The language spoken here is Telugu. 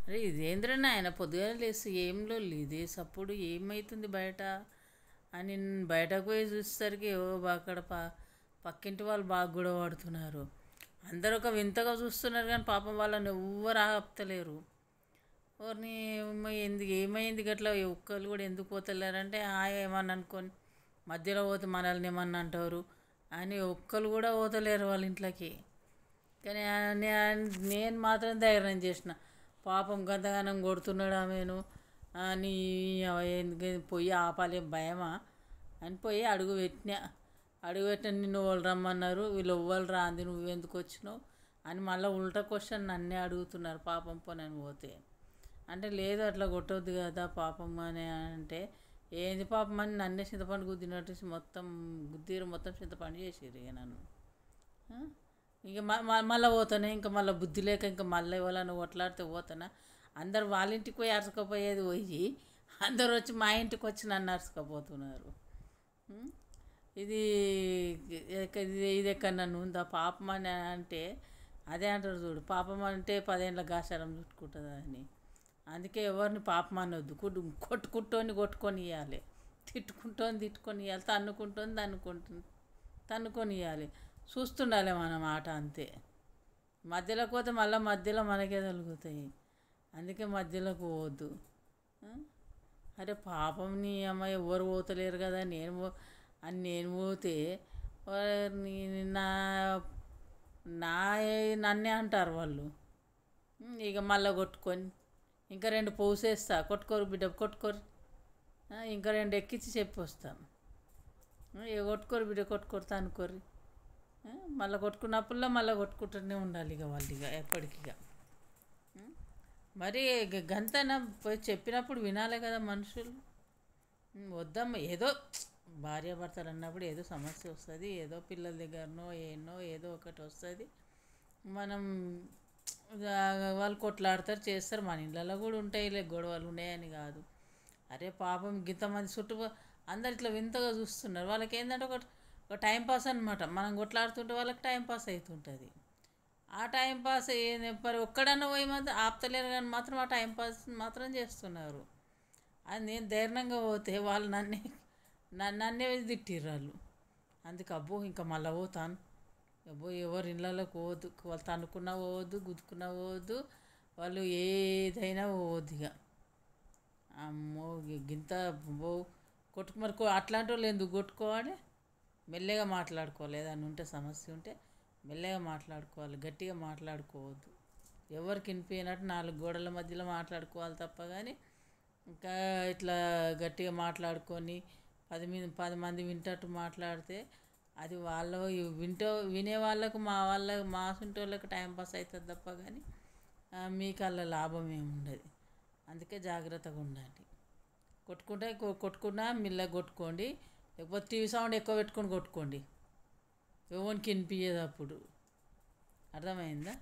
అరే ఇదేంద్రన్న ఆయన పొద్దుగాల లేసి ఏం లొల్లి ఇది సప్పుడు ఏమవుతుంది బయట అని నేను బయటకు పోయి చూసేసరికి అక్కడ పక్కింటి వాళ్ళు బాగా గొడవ పడుతున్నారు. అందరూ ఒక వింతగా చూస్తున్నారు కానీ పాపం వాళ్ళని ఎవ్వరు ఆపుతలేరు. ఎవరిని ఎందుకు ఏమైంది గట్లా ఒక్కళ్ళు కూడా ఎందుకు పోతలేరంటే ఏమన్నా అనుకొని మధ్యలో పోతే మనల్ని ఏమన్నా అంటారు అని ఒక్కళ్ళు కూడా పోతలేరు వాళ్ళ ఇంట్లోకి. కానీ నేను మాత్రం ధైర్యం చేసిన, పాపం గంతగానం కొడుతున్నాడు ఆమెను అని ఎందుకు పొయ్యి ఆపాలి భయమా అని పోయి అడుగు పెట్టిన నిన్ను వాళ్ళు రమ్మన్నారు, వీళ్ళు ఎవ్వరు రాంది నువ్వెందుకు వచ్చినావు అని మళ్ళీ ఉల్టా క్వశ్చన్ నన్నే అడుగుతున్నారు. పాపం పోనని పోతే అంటే లేదు అట్లా కొట్టొద్దు కదా పాపం అని అంటే ఏంది పాపం అని నన్నే చింతపండు గుద్దినట్టు మొత్తం గుద్దీరు మొత్తం చింతపండు చేసిర్రు ఇక నన్ను. ఇక మళ్ళీ పోతానే ఇంకా మళ్ళీ బుద్ధి లేక ఇంకా మళ్ళీ ఎవరైనా కొట్లాడితే పోతానా? అందరు వాళ్ళ ఇంటికి పోయి అరచకపోయేది పోయి అందరు వచ్చి మా ఇంటికి వచ్చి నన్ను అరచకపోతున్నారు. ఇది ఇది ఎక్కడ నన్ను ఉందా పాపం అని అంటే అదే అంటారు చూడు, పాపం అంటే 10 ఏళ్ళ గాచారం చుట్టుకుంటుంది అని. అందుకే ఎవరిని పాపం అనొద్దు, కొట్టుకుంటోని కొట్టుకొని ఇవ్వాలి, తిట్టుకొని ఇవ్వాలి, తన్నుకొని ఇవ్వాలి. చూస్తుండాలి మనం ఆట అంతే. మధ్యలోకి పోతే మళ్ళీ మధ్యలో మనకే తగులుతాయి. అందుకే మధ్యలోకి పోవద్దు. అరే పాపం నీ అమ్మ ఎవరు పోతలేరు కదా నేను పోతే నా నన్నే అంటారు వాళ్ళు. ఇక మళ్ళీ కొట్టుకొని ఇంకా 2 పోసేస్తా, కొట్టుకోరు బిడ్డ కొట్టుకోరు, ఇంకా 2 ఎక్కించి చెప్పి వస్తాను, ఇక కొట్టుకోరు బిడ్డ కొట్టుకోరు అనుకోరు. మళ్ళీ కొట్టుకున్నప్పుడులో మళ్ళీ కొట్టుకుంటూనే ఉండాలి ఇక వాళ్ళు ఇక ఎప్పటికిగా. మరి గంతన పోయి చెప్పినప్పుడు వినాలి కదా మనుషులు. వద్దమ్మ ఏదో భార్యాభర్తలు అన్నప్పుడు ఏదో సమస్య వస్తుంది, ఏదో పిల్లల దగ్గరనో ఏదో ఒకటి వస్తుంది. మనం వాళ్ళు కొట్లాడతారు చేస్తారు, మన ఇళ్ళలో కూడా ఉంటాయి గొడవలు ఉన్నాయని కాదు. అరే పాపం ఇంతమంది చుట్టూ అందరు ఇట్లా వింతగా చూస్తున్నారు. వాళ్ళకి ఏంటంటే ఒక టైంపాస్ అనమాట. మనం కొట్లాడుతుంటే వాళ్ళకి టైంపాస్ అవుతుంటుంది. ఆ టైంపాస్ మరి ఒక్కడన్నా పోయి మాత్రం ఆపుతలేరు కానీ మాత్రం ఆ టైంపాస్ మాత్రం చేస్తున్నారు. అది నేను ధైర్యంగా పోతే వాళ్ళు నన్నే తిట్టిర్రు వాళ్ళు. అందుకే అబ్బో ఇంకా మళ్ళీ పోతాను, అబ్బో ఎవరు ఇళ్ళలోకి పోవద్దు, వాళ్ళు తన్నుకున్నా పోవద్దు, గుద్దుకున్నా పోవద్దు, వాళ్ళు ఏదైనా పోవద్దు ఇక. అమ్మో గింత మరి అట్లాంటి వాళ్ళు ఎందుకు కొట్టుకోవాలి? మెల్లగా మాట్లాడుకోవాలి. ఏదైనా ఉంటే సమస్య ఉంటే మెల్లగా మాట్లాడుకోవాలి, గట్టిగా మాట్లాడుకోవద్దు. ఎవరికి వినిపోయినట్టు 4 గోడల మధ్యలో మాట్లాడుకోవాలి తప్ప కానీ ఇంకా ఇట్లా గట్టిగా మాట్లాడుకొని 10 మంది వింటట్టు మాట్లాడితే అది వినే వాళ్ళకు మా సొంటి వాళ్ళకి టైంపాస్ అవుతుంది తప్ప కానీ మీకు అలా లాభం ఏమి ఉండదు. అందుకే జాగ్రత్తగా ఉండండి. కొట్టుకున్నా మెల్లగా కొట్టుకోండి, లేకపోతే టీవీ సౌండ్ ఎక్కువ పెట్టుకొని కొట్టుకోండి, ఎవరికి వినిపించదు అప్పుడు. అర్థమైందా?